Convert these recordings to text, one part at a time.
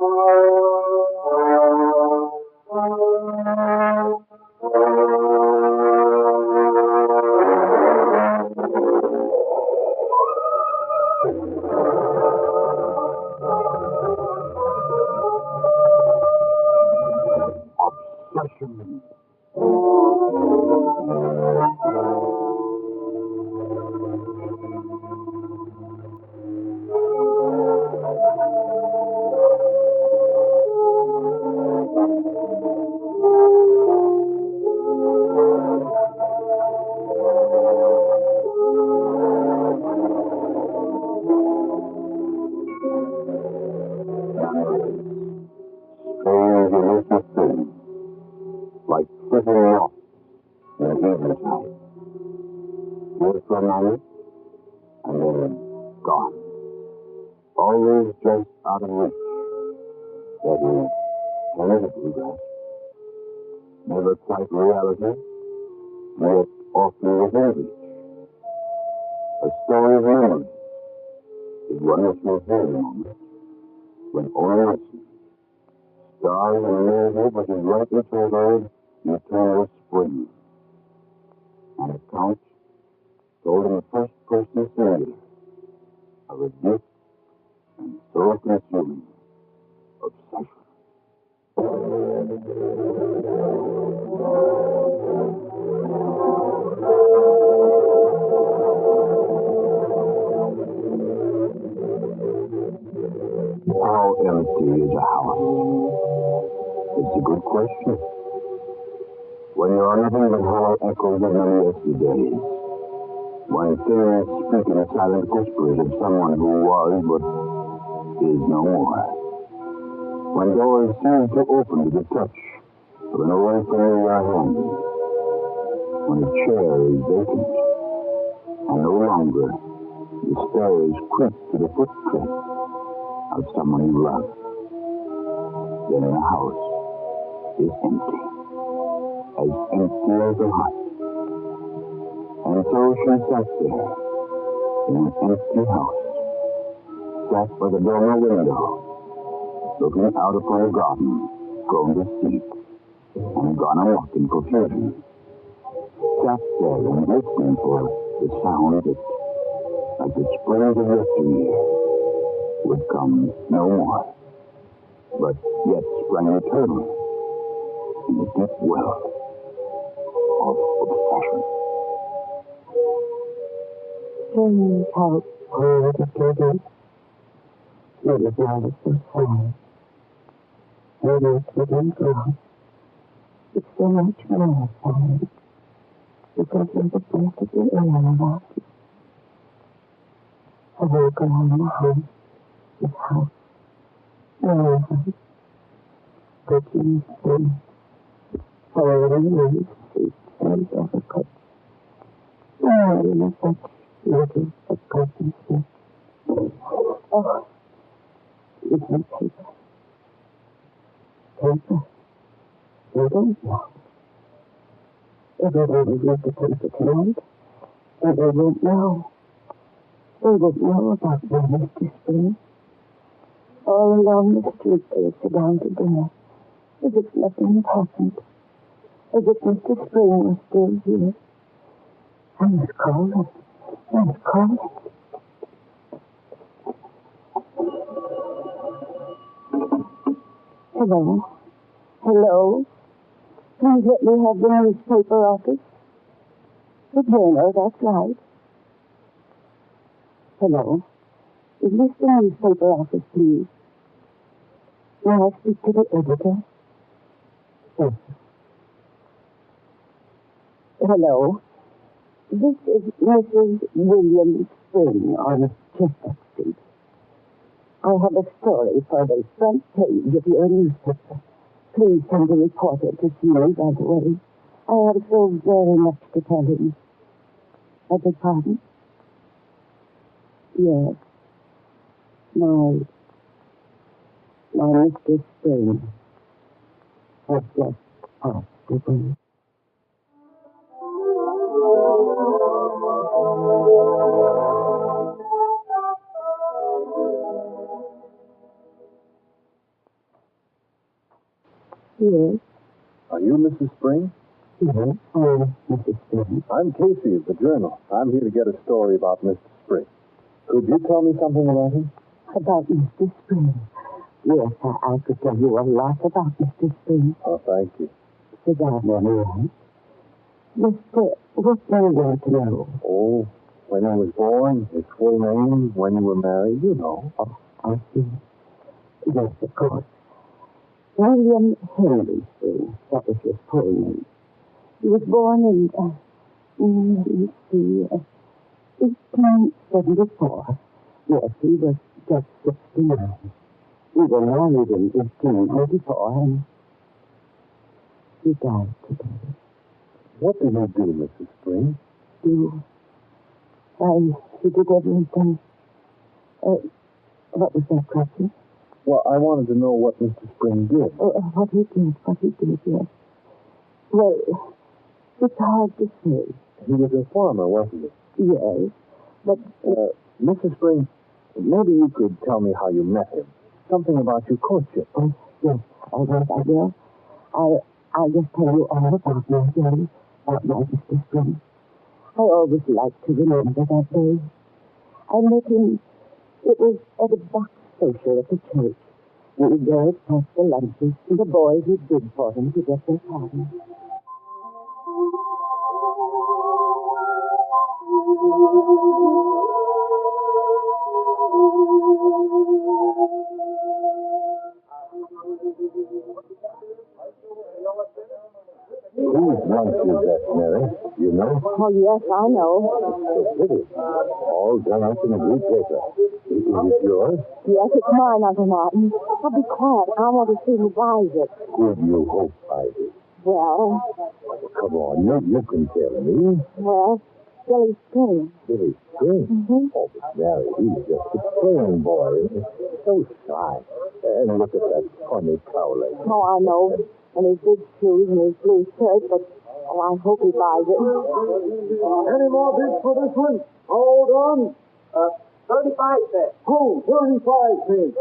Obsession. Strange elusive thing, like frittering off in the eventide. Here for a moment, and then gone. Always just out of reach. That is, tentatively grasped. Never quite reality, yet often within reach. A story of memory is one which will hear the moment, when only listen. Stars and music which is rightly titled Eternal Spring. An account told in the first person singular of a deep and soul-consuming obsession. How empty is a house? It's a good question. When there are nothing but hollow echoes of many yesterdays, when things speak in silent whispers of someone who was but is no more, when doors seem to open to the touch of an old familiar hand, when a chair is vacant, and no longer the stairs creak to the footprint of someone you love, then the house is empty, as empty as a heart. And so she sat there, in an empty house, sat by the dormer window, looking out upon a garden grown to seed, and gone amok in profusion. Sat there and listening for the sound that, like the springs of yesteryear, would come no more, but yet sprang eternal in the deep well of obsession. Strange how cold it can be. It is not so sad. And yet within God, it's so much more sad, because of the breath of the air about you. I woke around the house, this house, my house, cooking, food, folding, leaves, seats, and overcoats. Oh, in a such little forgotten space. Oh, it's my paper. Paper? You don't know. Everyone will read the paper tonight, and they won't know. They won't know about my Mr. Spring. All along the street they sit down to dinner, as if nothing had happened, as if Mr. Spring was still here. I must call him. I must call him. Hello? Hello? Please let me have the newspaper office. The journal, that's right. Hello? Is this the newspaper office, please? May I speak to the editor? Yes. Hello? This is Mrs. William Spring on Chestnut Street. I have a story for the front page of your newspaper. Please send a reporter to see me right away. I have so very much to tell him. I beg pardon? Yes. My Mr. Spring has just passed away. Yes. Are you Mrs. Spring? Yes, I'm Mrs. Spring. I'm Casey of the Journal. I'm here to get a story about Mr. Spring. Could you tell me something about him? About Mr. Spring. Yes, I could tell you a lot about Mr. Spring. Oh, thank you. Sit down, Mary. Mr. What do you want to know? Oh, when he was born, his full name, when you were married, you know. Oh, I see. Yes, of course. William Henry Spring. That was his full name. He was born in, let's see, 1874. Yes, he was just 69. We were married in 1884, and he died today. What did he do, Mrs. Spring? He did everything. What was that question? Well, I wanted to know what Mr. Spring did. What he did, yes. Well, it's hard to say. He was a farmer, wasn't he? Yes, but... Mrs. Spring, maybe you could tell me how you met him. Something about your courtship. Oh, yes, all right, I will. I'll just tell you all about my day, about my Mr. Spring. I always like to remember that day. I met him, it was at a box social at the church. We girls passed the lunches, and the boys would bid for him to get their party. Whose lunch is that, Mary? You know? Oh, yes, I know. It is. All done up in a blue paper. Is it yours? Yes, it's mine, Uncle Martin. I'll be quiet. I want to see who buys it. Who do you hope buys it? Well... Come on, you can tell me. Well, Billy Spring. Billy Spring? Mm-hmm. Oh, but Mary, he's just a plain boy. So shy. And look at that funny cow leg. Oh, I know. And his big shoes and his blue shirt, but I hope he buys it. Any more bids for this one? Hold on. 35 cents. Oh, 35 cents.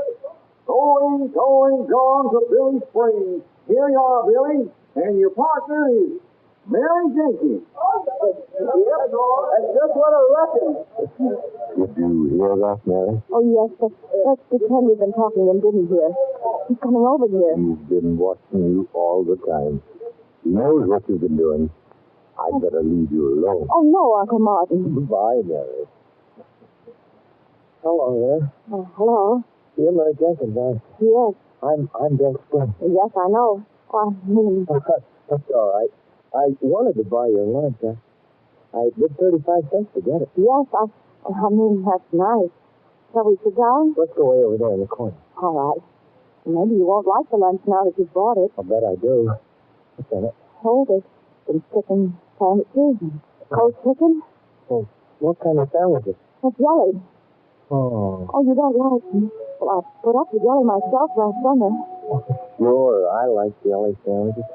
Going, gone to Billy Spring. Here you are, Billy. And your partner is Mary Jenkins. Yep, that's just what I reckon. Did you hear that, Mary? Oh, yes, but let's pretend we've been talking and didn't hear. He's coming over here. He's been watching you all the time. He knows what you've been doing. I'd better leave you alone. Oh, no, Uncle Martin. Goodbye, Mary. Hello there. Hello? You're Mary Jenkins, aren't you? Yes. I'm Bill Spring. Yes, I know. Oh, I mean... That's all right. I wanted to buy your lunch. I bid 35 cents to get it. Yes, I mean, that's nice. Shall we sit down? Let's go way over there in the corner. All right. Maybe you won't like the lunch now that you've bought it. I'll bet I do. What's in it? Hold it. Some chicken sandwiches and cold chicken. Well, what kind of sandwiches? A jelly. Oh. Oh, you don't like them? Well, I put up the jelly myself last summer. Sure, I like jelly sandwiches.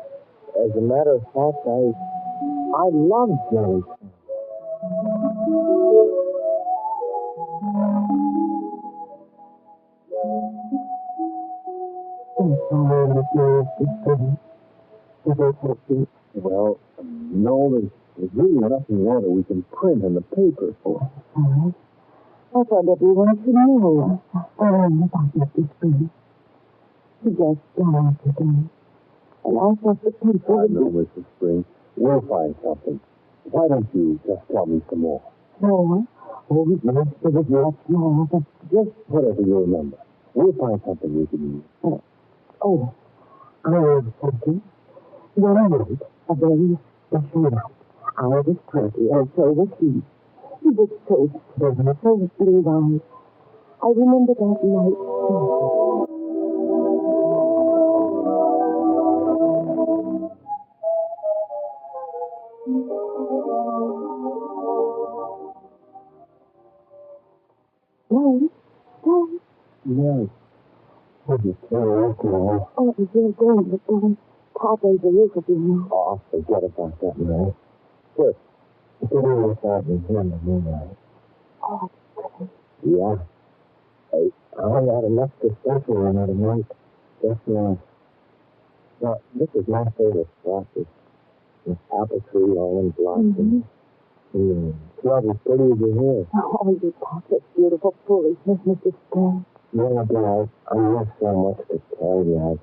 As a matter of fact, I love jelly sandwiches. Well, no, there's really nothing more that we can print in the paper for. All right. I thought everyone should know about Mr. Spring. He just died today. And I thought the people I would know, Mrs. Spring. We'll find something. Why don't you just tell me some more? more. Oh, yes, there was much more, but Just whatever you remember. We'll find something we can use. I know something. One night, a very special night. I was 20, and so was he. He was so slim, so blue-eyed. I remember that night so. Daddy, Mary. Oh, you can't now. oh, it was real good, but Daddy, Pop raised the roof of your room. Oh, forget about that, Mary. Here, sit over beside me here in the moonlight. Oh, it's pretty. Yeah. Hey, I got enough to special in it tonight. Just Now, this is my favorite spot. This apple tree all in blossom. Love as pretty as your hair. Oh, you talk such beautiful foolishness, Mr. Spring. Yeah, Dad, I have so much to tell you.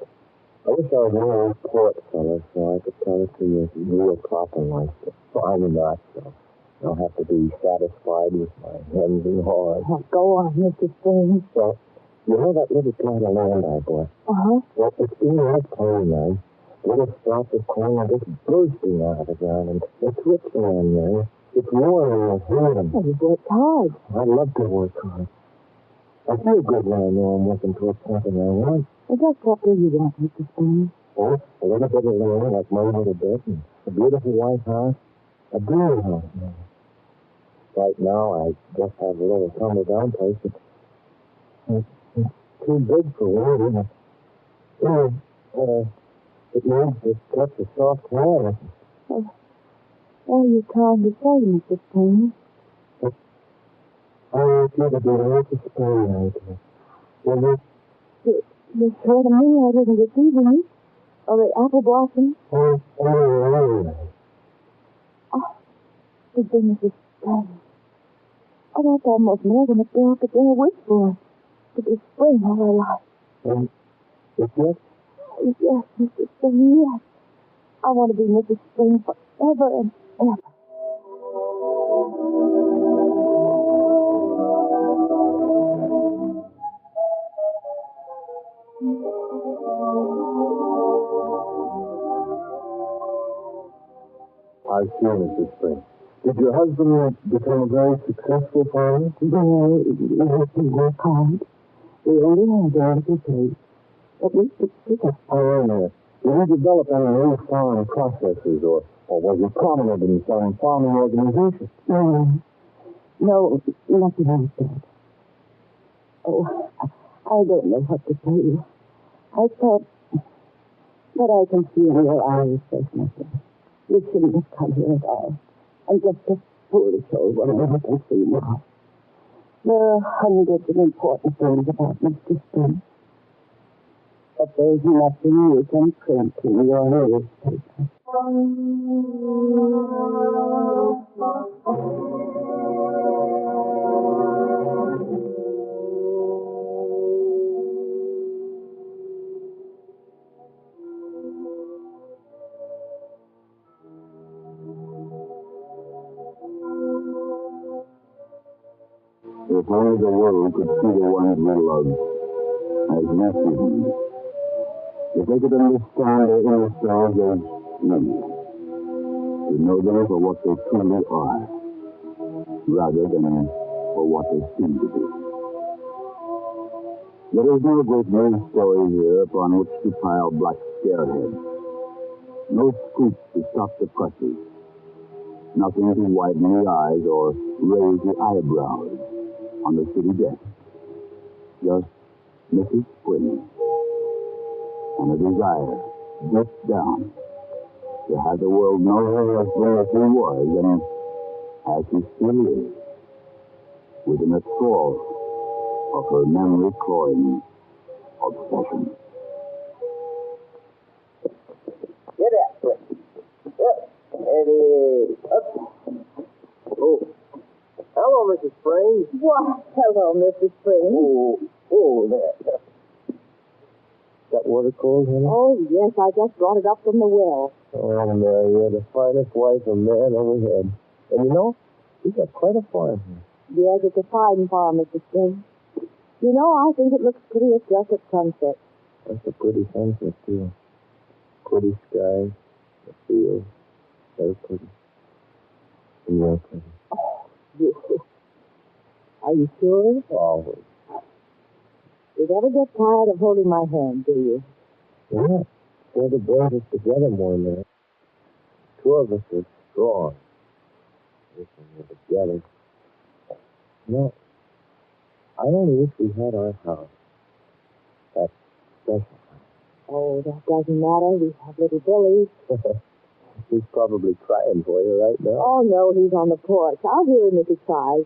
I wish I was one of those poet fellas so I could tell it to you real proper like this. Well, I'm not, so I'll have to be satisfied with my hems and haws. Oh, go on, Mr. Spring. Well, you know that little plot of land I bought? Uh-huh. Well, it's being reclaimed now. Little stalks of corn are just bursting out of the ground, and it's rich land there. It's warm and it's healing. Well, you've worked hard. I love to work hard. I feel good when I know I'm working towards something I want. Well, just what do you want, Mr. Spring? Oh, a little bit of land, like my little bit, and a beautiful white house, a dream house now. Right now, I just have a little tumble-down place. It's too big for one. It needs to touch a soft hand. What are you trying to say, Mr. Spring? I want you to be able to spring right here. Will you? The sort of moonlight isn't deceiving me. Or the apple blossoms. Oh, The goodness is spring. Oh, that's almost more than a girl could dare wish for. To be spring all her life. it's yes? Yes, Mr. Spring, yes. I want to be Mrs. Spring forever and ever. I see, Mrs. Spring. Did your husband become a very successful farmer? Well, we work hard. We only have a little place. But we pick up. Did he develop any new farm processes, or was he prominent in some farming organizations? No, nothing like that. Oh, I don't know what to tell you. I thought that I can see in your eyes, says nothing. You shouldn't have come here at all. I'm just a foolish old woman, I can see now. There are hundreds of important things about Mr. Spring. But there's nothing you can print in your newspaper. If only the world could see the ones we love as we see them. If they could understand their inner selves as we, to know them for what they truly are, rather than for what they seem to be. There is no great news story here upon which to pile black scareheads. No scoop to stop the presses. Nothing to widen the eyes or raise the eyebrows on the city desk. Just Mrs. Spring and a desire, deep down, to have the world know her husband as he was and as he still is, within a thrall of her memory-cloying obsession. Get up, Spring. Yep. Eddie. Up. Oh. Hello, Mrs. Spring. Why, hello, Mr. Spring. Oh, there. That water cold, honey? Oh, yes, I just brought it up from the well. Oh, Mary, you're the finest wife a man ever had. And you know, you've got quite a farm here. Yes, it's a fine farm, Mr. Spring. You know, I think it looks prettiest just at sunset. That's a pretty sunset, too. Pretty sky, the field. Very pretty. And you're pretty. Oh, you. Are you sure? Always. You never get tired of holding my hand, do you? Yeah. They're the boys us together more than that. Two of us are strong. If we're together. No. I only wish we had our house. That special house. Oh, that doesn't matter. We have little Billy. He's probably crying for you right now. Oh, no, he's on the porch. I'll hear him if he cries.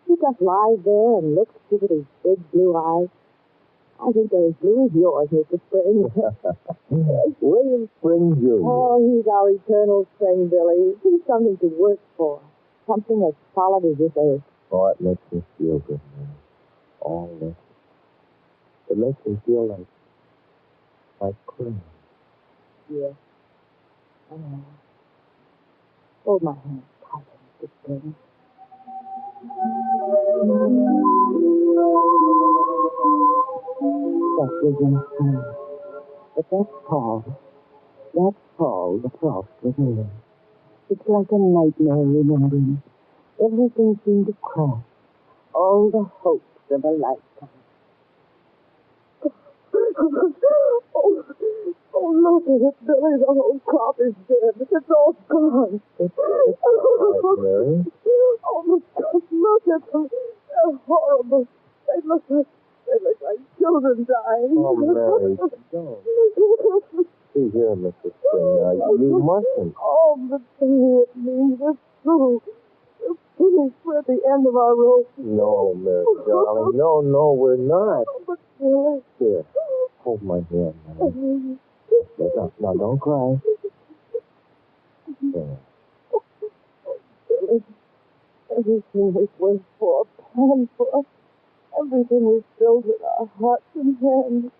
He just lies there and looks through with his big blue eyes. I think they're as blue as yours, Mr. Spring. William Spring, Jr. Oh, he's our eternal spring, Billy. He's something to work for. Something as solid as this earth. Oh, it makes me feel good, man. All this. It makes me feel like cream. Yes. I know. Hold my hand tighter, Mr. Spring. That was in summer. But that's fall. That's fall, the frost was over. It's like a nightmare remembering. Everything seemed to crash. All the hopes of a lifetime. Oh, look at it, Billy. The whole crop is dead. It's all gone. It's all right, Mary. Oh, look at them. They're horrible. They look like children dying. Oh, Mary, don't. See here, Mrs. Spring, now, you mustn't. Oh, but it means it's true. We're at the end of our rope. No, Mary, darling. No, we're not. Oh, but Billy. Here, hold my hand, Mary. Now, don't cry. There. Billy, everything we've worked for, planned for, everything we've filled with our hearts and hands,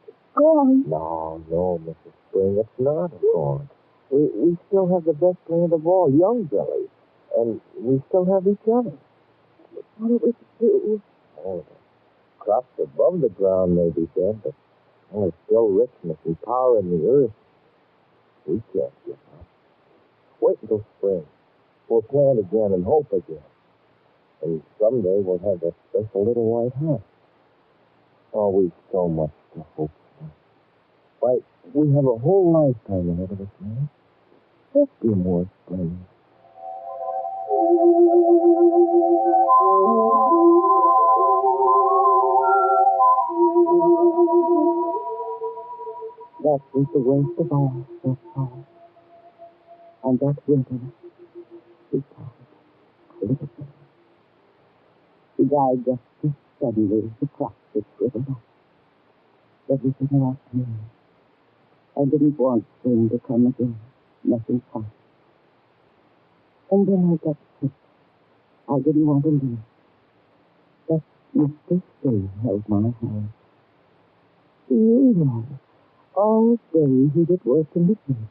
it's gone. No, Mrs. Spring, it's not gone. We still have the best friend of all, young Billy. And we still have each other. What do we do? Oh, the crops above the ground may be dead, but there's still richness and power in the earth. We can't give up. Wait until spring. We'll plant again and hope again. And someday we'll have that special little white house. Oh, we've so much to hope for. Why, we have a whole lifetime ahead of us, man. Just be more spring. That was the worst of all, that fall. And that winter, he died. Little Billy. He died just as suddenly as the crop was driven up. Everything lost meaning. I didn't want spring to come again. Nothing passed. And then I got sick. I didn't want to leave. But Mr. Spring held my hand. Do you know, all day he would work in the field.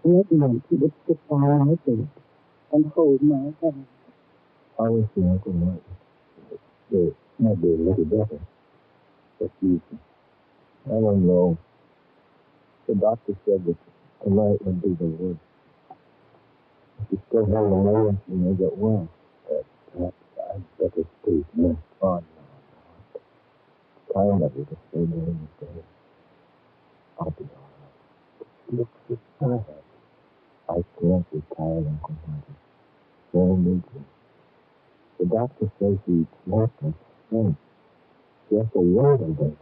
And at night he would sit by my bed and hold my hand. I wish the Uncle Martin. It might be a little better. But I don't know. The doctor said that tonight would be the worst. If you still have a layer, you may get well. Perhaps I'd better stay here. Oh, no. Kind of you to stay during the day. I'll be all right. Look so tired. I can't be tired, Uncle Martin. Very neatly. The doctor says he's working strength. He has to wait a bit.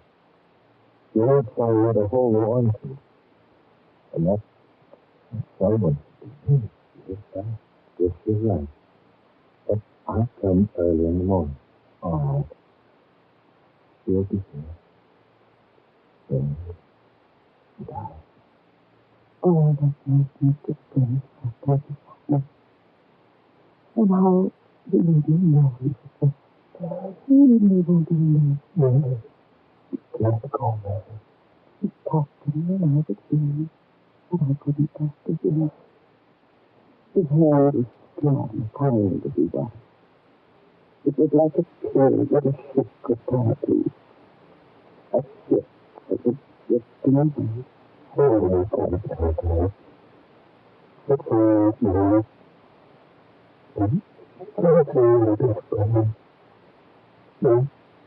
He needs somewhere to hold on to. And that's someone. Yes, you're right. But I'll come early in the morning. All right. You'll be here. Then die. Oh, that nice Mr. Spring. And how he made me know he was there. He made me know. Mary, can't go, Mary. He talked to me and I would hear him, but I couldn't talk to him. His hand was strong, kind as he was. It was like a pill that a ship could turn to. A ship that would slip in a way. Oh, you can't help me. It's all right, Mary. I'm saying that it's funny. No,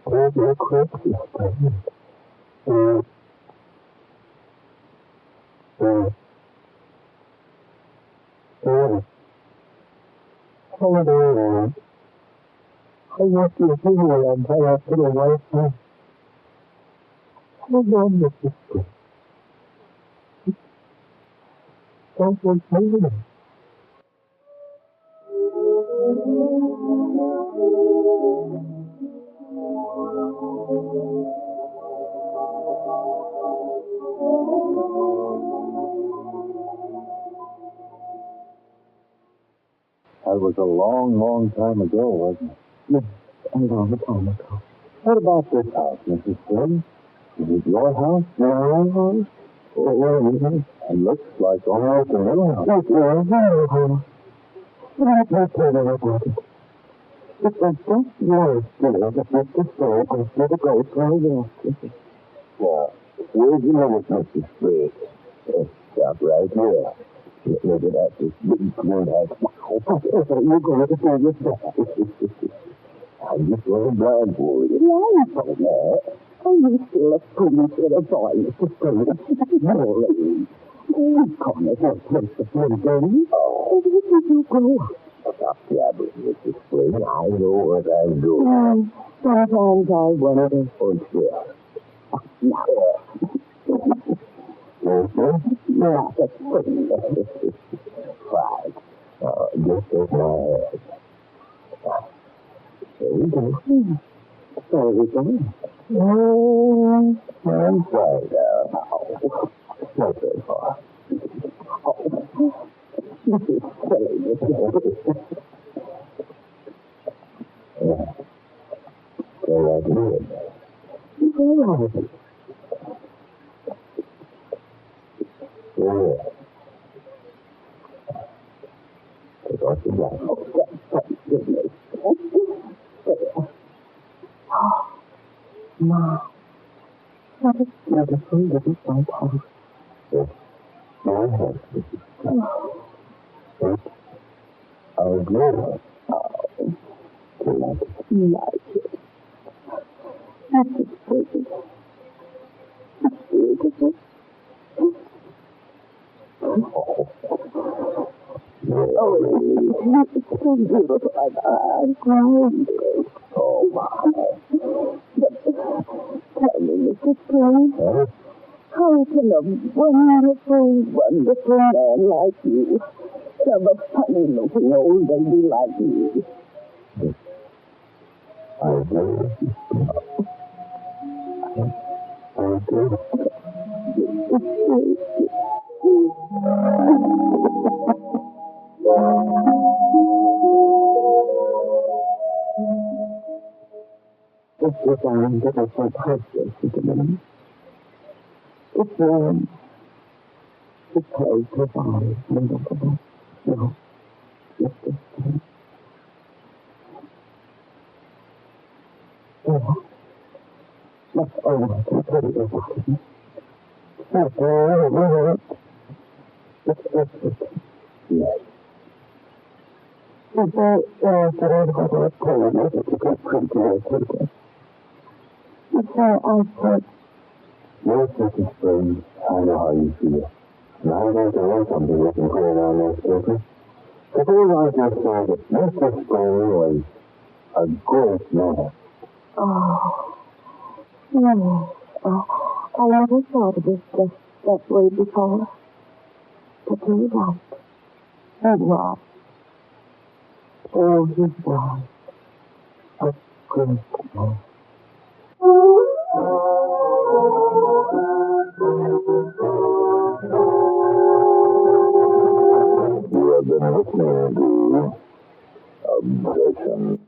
all your crooks is funny. Hold on. I want you to hear what I'm tired to the white house. Hold on, Mrs. Spring. Don't want to hear it. That was a long, long time ago, wasn't it? Yes, a long time ago. What about this house, Mrs. Flynn? Is it your house? Your house? It looks like almost a new house. It's your house. Let me tell you about it. It was just yesterday that Mr. Stone asked me to go for a walk with him. Yeah. Where'd you live with Mr. Sprigg? Stop right here. Look at that, this big green hat. Whatever you going to do with that? I'm just wearing blindfolded. Blindfolded? Are you still a premature boy, Mr. Stone? No, you can't have no place to play games. Oh. Where did you grow up? Stop jabbering, Mrs. Flynn. I know what I'm doing. Sometimes I wonder. Oh, sure. Now. Not a thing. Fine. Just take my hand. There we go. There we go. I'm sorry now. Not very far. This is silly, Mr. Yeah. Go right ahead. Go on. Yeah. Take off your jacket. Thank goodness. Oh, my. What a beautiful little white house. Yes. My house, Mrs. Flynn. Yes. I'll go. Oh, Do you like it? like it. That's pretty. It's beautiful. Oh, it's so beautiful. I'm crying. Oh, my. But tell me, Mr. Spring, Huh? how can a wonderful, wonderful man like you love a funny-looking old lady like me? I do. I do. It's designed that I find houseless again. It's warm. It's closed his eyes and look at it. No, just this thing. Yeah. That's all I can tell you about it. That's all I want. It's everything. Yes. People that I have a poem that you could print to people. So I thought, Yes, Mrs. Spring, I know how you feel. Now there's a something we can put on those papers. Suppose I just say that Mr. Spring was a great man. oh, no, I never thought of it just that way before. But you're right. He was. Oh, he was a great man. You have been listening to Obsession.